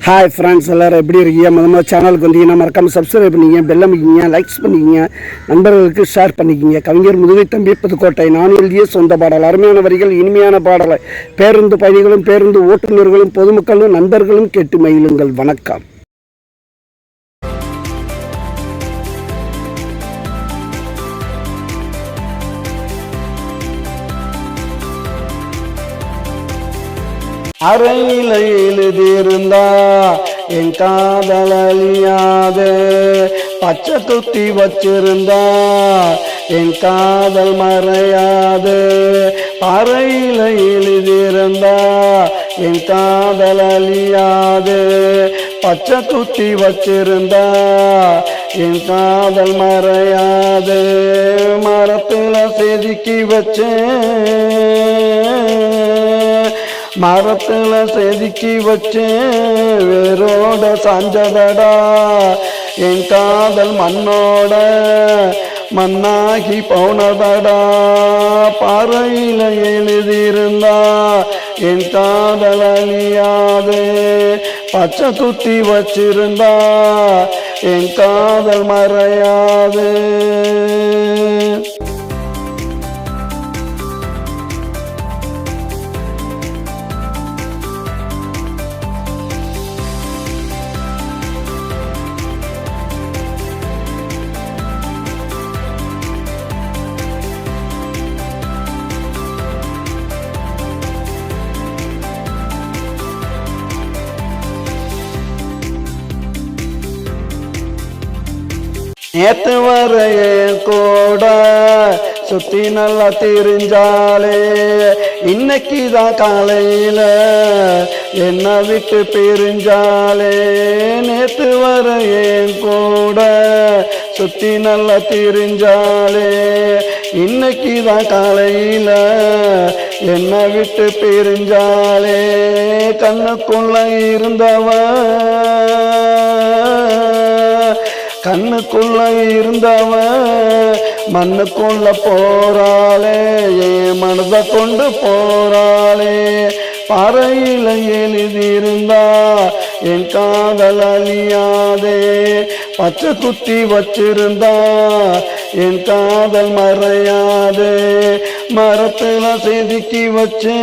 Hi friends, எல்லோரும் எப்படி இருக்கீங்க? முதல்ல சேனலுக்கு வந்தீங்கன்னா மறக்காமல் சப்ஸ்கிரைப் பண்ணிக்கிங்க, பெல் அமைக்கிங்க, லைக்ஸ் பண்ணிக்கிங்க, நண்பர்களுக்கு ஷேர் பண்ணிக்கிங்க. கவிஞர் முதுகை தம்பி புதுக்கோட்டை. நான் எழுதிய சொந்த பாடல். அருமையான வரிகள், இனிமையான பாடலை பேருந்து பயணிகளும் பேருந்து ஓட்டுநர்களும் பொதுமக்களும் நண்பர்களும் கேட்டு மகிழுங்கள். வணக்கம். அறையில் எழுதியிருந்தா என் காதல் அழியாது, பச்சை குத்தி வச்சிருந்தா என் காதல் மறையாது. அறையில் எழுதியிருந்தா என் காதல் அழியாது, பச்சை குத்தி வச்சிருந்தா என் காதல் மறையாது. மரத்துல செதுக்கி வச்சேன், மரத்துல செதுக்கி வச்சேன், வேரோட சாஞ்சதடா என் காதல் மண்ணோட மண்ணாகி போனதடா. பாறையில எழுதியிருந்தா என் காதல் அழியாது, பச்சை குத்தி வச்சிருந்தா என் காதல் மறையாது. நேத்து வரைய கூட சுத்தி நல்லா திரிஞ்சாலே, இன்னைக்குதான் காலையில என்ன விட்டு பிரிஞ்சாலே. நேத்து வரைய கூட சுத்தி நல்லா திரிஞ்சாலே, இன்னைக்குதான் காலையில என்ன விட்டு பிரிஞ்சாலே. கண்ணுக்குள்ள இருந்தவன், கண்ணுக்குள்ள இருந்தவன் மண்ணுக்குள்ள போறாளே, என் மனதை கொண்டு போறாளே. பாறையில எழுதியிருந்தா என் காதல் அழியாதே, பச்சை குத்தி வச்சிருந்தா என் காதல் மறையாதே. மரத்துல செதுக்கி வச்சேன்,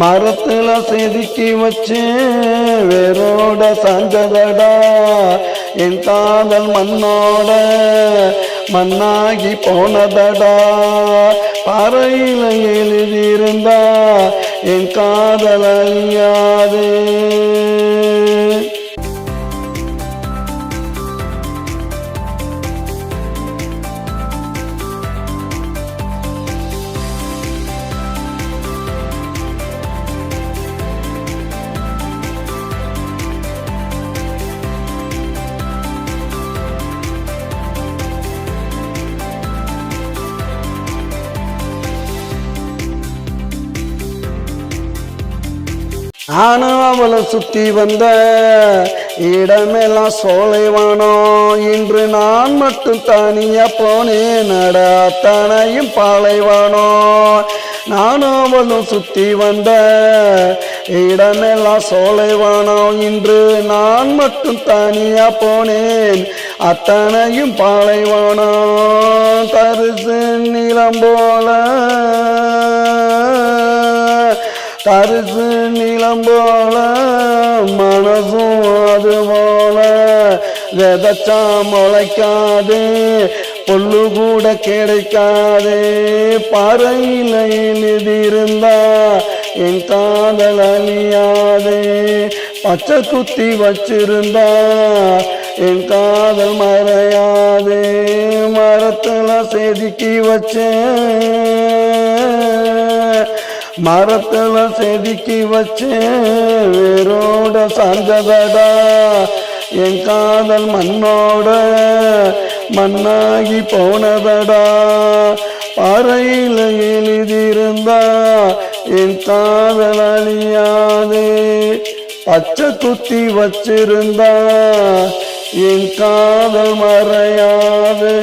மரத்துல செதுக்கி வச்சேன், வேரோட சாஞ்சதடா என் காதல் மண்ணோட மண்ணாகி போனதடா. பாறையில எழுதியிருந்தா என் காதல் அழியாதே. நானும் அவளை சுத்தி வந்த இடமெல்லாம் சோலைவானம், இன்று நான் மட்டும் தனியா போனேன் நட அத்தனையும் பாலைவானம். நானும் அவளும் சுத்தி வந்த இடமெல்லாம் சோலைவானம், இன்று நான் மட்டும் தனியா போனேன் அத்தனையும் பாலைவானம். தரிசு நிலம் போல, தரிசு நிலம் போல மனசும் அது போல, விதைச்சா முளைக்காது, பொல்லு கூட கிடைக்காது. பாறையில எழுதியிருந்தா என் காதல் அழியாது, பச்சை குத்தி வச்சிருந்தா என் காதல் மறையாது. மரத்துல செதுக்கி வச்சேன், மரத்துல செதுக்கி வச்சேன், வேரோட சாஞ்சதடா என் காதல் மண்ணோட மண்ணாகி போனதடா. பாறையில எழுதியிருந்தா என் காதல் அழியாது, பச்சை குத்தி வச்சிருந்தா என் காதல் மறையாது.